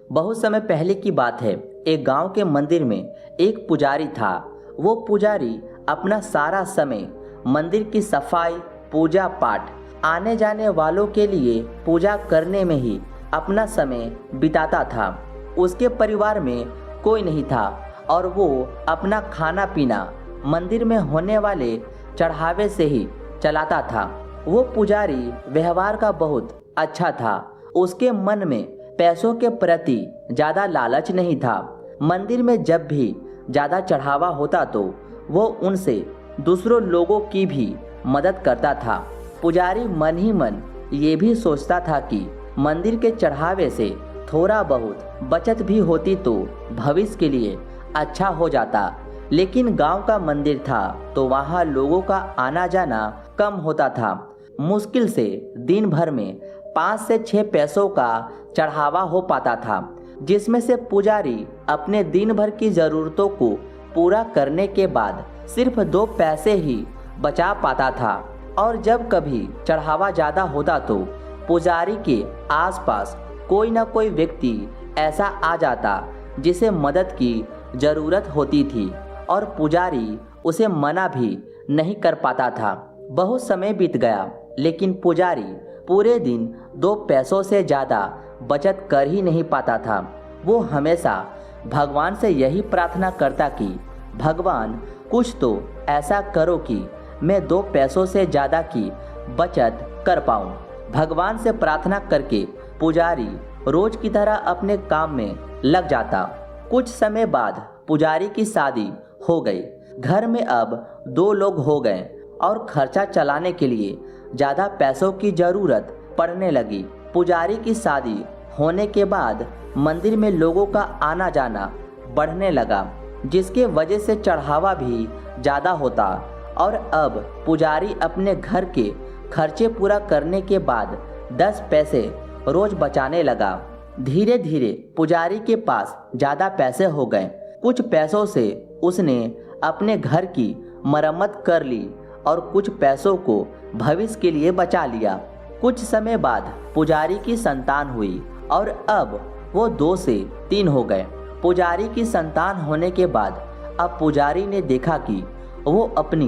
बहुत समय पहले की बात है। एक गांव के मंदिर में एक पुजारी था। वो पुजारी अपना सारा समय मंदिर की सफाई, पूजा पाठ, आने जाने वालों के लिए पूजा करने में ही अपना समय बिताता था। उसके परिवार में कोई नहीं था और वो अपना खाना पीना मंदिर में होने वाले चढ़ावे से ही चलाता था। वो पुजारी व्यवहार का बहुत अच्छा था। उसके मन में पैसों के प्रति ज़्यादा लालच नहीं था। मंदिर में जब भी ज़्यादा चढ़ावा होता तो वो उनसे दूसरों लोगों की भी मदद करता था। पुजारी मन ही मन ये भी सोचता था कि मंदिर के चढ़ावे से थोड़ा बहुत बचत भी होती तो भविष्य के लिए अच्छा हो जाता। लेकिन गांव का मंदिर था तो वहाँ लोगों का आना जाना कम होता था। मुश्किल से दिन भर में 5 से 6 पैसों का चढ़ावा हो पाता था, जिसमें से पुजारी अपने दिन भर की ज़रूरतों को पूरा करने के बाद सिर्फ 2 पैसे ही बचा पाता था। और जब कभी चढ़ावा ज़्यादा होता तो पुजारी के आसपास कोई ना कोई व्यक्ति ऐसा आ जाता जिसे मदद की ज़रूरत होती थी और पुजारी उसे मना भी नहीं कर पाता था। बहुत समय बीत गया लेकिन पुजारी पूरे दिन 2 पैसों से ज़्यादा बचत कर ही नहीं पाता था। वो हमेशा भगवान से यही प्रार्थना करता कि भगवान कुछ तो ऐसा करो कि मैं 2 पैसों से ज़्यादा की बचत कर पाऊँ। भगवान से प्रार्थना करके पुजारी रोज की तरह अपने काम में लग जाता। कुछ समय बाद पुजारी की शादी हो गई। घर में अब 2 लोग हो गए और खर्चा चलाने के लिए ज़्यादा पैसों की ज़रूरत पड़ने लगी। पुजारी की शादी होने के बाद मंदिर में लोगों का आना जाना बढ़ने लगा, जिसके वजह से चढ़ावा भी ज़्यादा होता। और अब पुजारी अपने घर के खर्चे पूरा करने के बाद 10 पैसे रोज बचाने लगा। धीरे धीरे पुजारी के पास ज़्यादा पैसे हो गए। कुछ पैसों से उसने अपने घर की मरम्मत कर ली और कुछ पैसों को भविष्य के लिए बचा लिया। कुछ समय बाद पुजारी की संतान हुई और अब वो 2 से 3 हो गए। पुजारी की संतान होने के बाद अब पुजारी ने देखा कि वो अपनी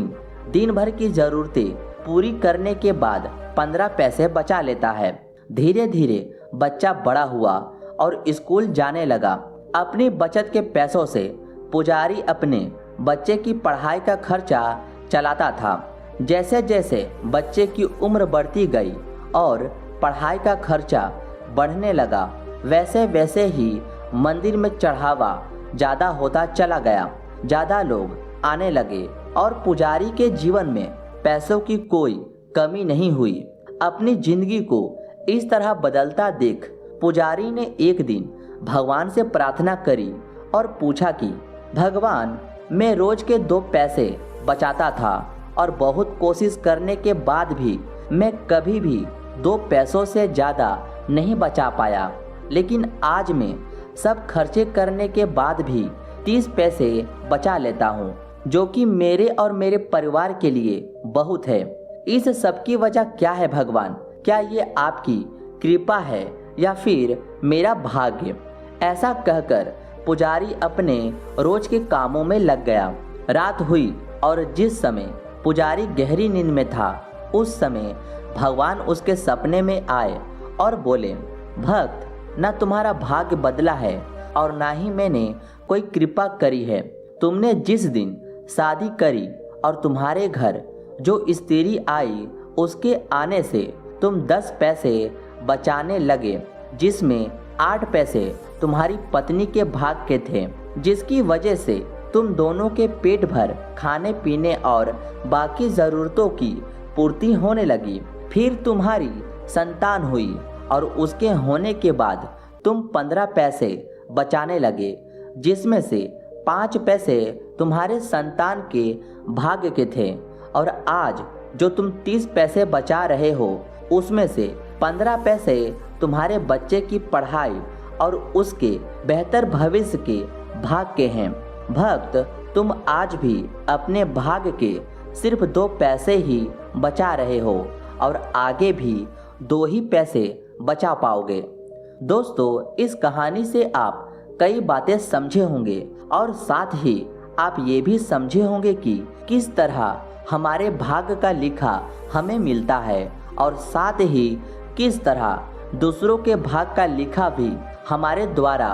दिन भर की ज़रूरतें पूरी करने के बाद 15 पैसे बचा लेता है। धीरे धीरे बच्चा बड़ा हुआ और स्कूल जाने लगा। अपनी बचत के पैसों से पुजारी अपने बच्चे की पढ़ाई का खर्चा चलाता था। जैसे जैसे बच्चे की उम्र बढ़ती गई और पढ़ाई का खर्चा बढ़ने लगा, वैसे वैसे ही मंदिर में चढ़ावा ज़्यादा होता चला गया। ज़्यादा लोग आने लगे और पुजारी के जीवन में पैसों की कोई कमी नहीं हुई। अपनी जिंदगी को इस तरह बदलता देख पुजारी ने एक दिन भगवान से प्रार्थना करी और पूछा कि भगवान, मैं रोज के 2 पैसे बचाता था और बहुत कोशिश करने के बाद भी मैं कभी भी 2 पैसों से ज़्यादा नहीं बचा पाया। लेकिन आज मैं सब खर्चे करने के बाद भी 30 पैसे बचा लेता हूँ, जो कि मेरे और मेरे परिवार के लिए बहुत है। इस सब की वजह क्या है भगवान? क्या ये आपकी कृपा है या फिर मेरा भाग्य? ऐसा कहकर पुजारी अपने रोज के कामों में लग गया। रात हुई और जिस समय पुजारी गहरी नींद में था, उस समय भगवान उसके सपने में आए और बोले, भक्त, न तुम्हारा भाग्य बदला है और ना ही मैंने कोई कृपा करी है। तुमने जिस दिन शादी करी और तुम्हारे घर जो स्त्री आई, उसके आने से तुम 10 पैसे बचाने लगे, जिसमें 8 पैसे तुम्हारी पत्नी के भाग के थे, जिसकी वजह से तुम दोनों के पेट भर खाने पीने और बाकी ज़रूरतों की पूर्ति होने लगी। फिर तुम्हारी संतान हुई और उसके होने के बाद तुम 15 पैसे बचाने लगे, जिसमें से 5 पैसे तुम्हारे संतान के भाग्य के थे। और आज जो तुम 30 पैसे बचा रहे हो, उसमें से 15 पैसे तुम्हारे बच्चे की पढ़ाई और उसके बेहतर भविष्य के भाग के हैं। भक्त, तुम आज भी अपने भाग्य के सिर्फ 2 पैसे ही बचा रहे हो और आगे भी 2 ही पैसे बचा पाओगे। दोस्तों, इस कहानी से आप कई बातें समझे होंगे और साथ ही आप ये भी समझे होंगे कि किस तरह हमारे भाग्य का लिखा हमें मिलता है और साथ ही किस तरह दूसरों के भाग्य का लिखा भी हमारे द्वारा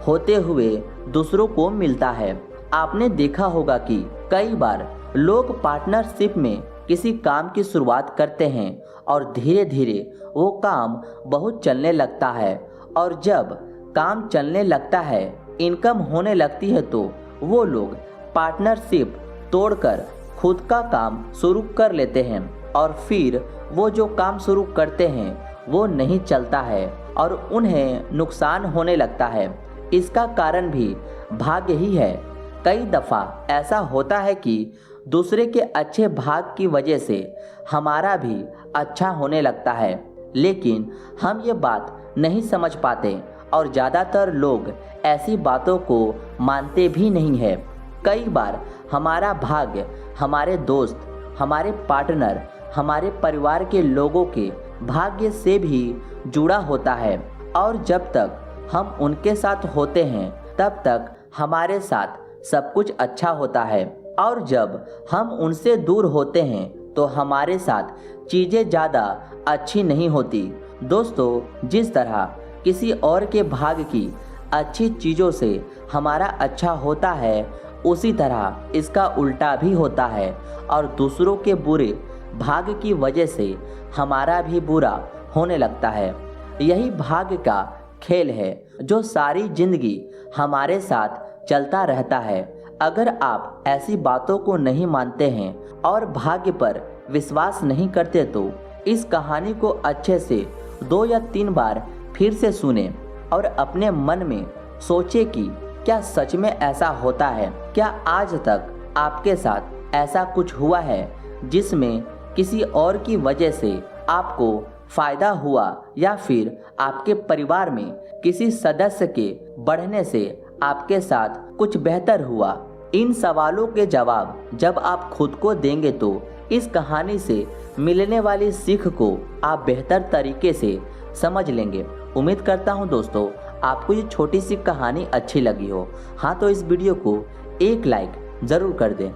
होते हुए दूसरों को मिलता है। आपने देखा होगा कि कई बार लोग पार्टनरशिप में किसी काम की शुरुआत करते हैं और धीरे धीरे वो काम बहुत चलने लगता है और जब काम चलने लगता है, इनकम होने लगती है, तो वो लोग पार्टनरशिप तोड़कर खुद का काम शुरू कर लेते हैं और फिर वो जो काम शुरू करते हैं वो नहीं चलता है और उन्हें नुकसान होने लगता है। इसका कारण भी भाग्य ही है। कई दफ़ा ऐसा होता है कि दूसरे के अच्छे भाग्य की वजह से हमारा भी अच्छा होने लगता है, लेकिन हम ये बात नहीं समझ पाते और ज़्यादातर लोग ऐसी बातों को मानते भी नहीं है। कई बार हमारा भाग्य हमारे दोस्त, हमारे पार्टनर, हमारे परिवार के लोगों के भाग्य से भी जुड़ा होता है और जब तक हम उनके साथ होते हैं तब तक हमारे साथ सब कुछ अच्छा होता है और जब हम उनसे दूर होते हैं तो हमारे साथ चीज़ें ज़्यादा अच्छी नहीं होती। दोस्तों, जिस तरह किसी और के भाग्य की अच्छी चीज़ों से हमारा अच्छा होता है, उसी तरह इसका उल्टा भी होता है और दूसरों के बुरे भाग्य की वजह से हमारा भी बुरा होने लगता है। यही भाग्य का खेल है जो सारी जिंदगी हमारे साथ चलता रहता है। अगर आप ऐसी बातों को नहीं मानते हैं और भाग्य पर विश्वास नहीं करते तो इस कहानी को अच्छे से 2 या 3 बार फिर से सुने और अपने मन में सोचे कि क्या सच में ऐसा होता है। क्या आज तक आपके साथ ऐसा कुछ हुआ है जिसमें किसी और की वजह से आपको फायदा हुआ या फिर आपके परिवार में किसी सदस्य के बढ़ने से आपके साथ कुछ बेहतर हुआ? इन सवालों के जवाब जब आप खुद को देंगे तो इस कहानी से मिलने वाली सीख को आप बेहतर तरीके से समझ लेंगे। उम्मीद करता हूं दोस्तों आपको ये छोटी सी कहानी अच्छी लगी हो। हाँ, तो इस वीडियो को एक लाइक ज़रूर कर दें।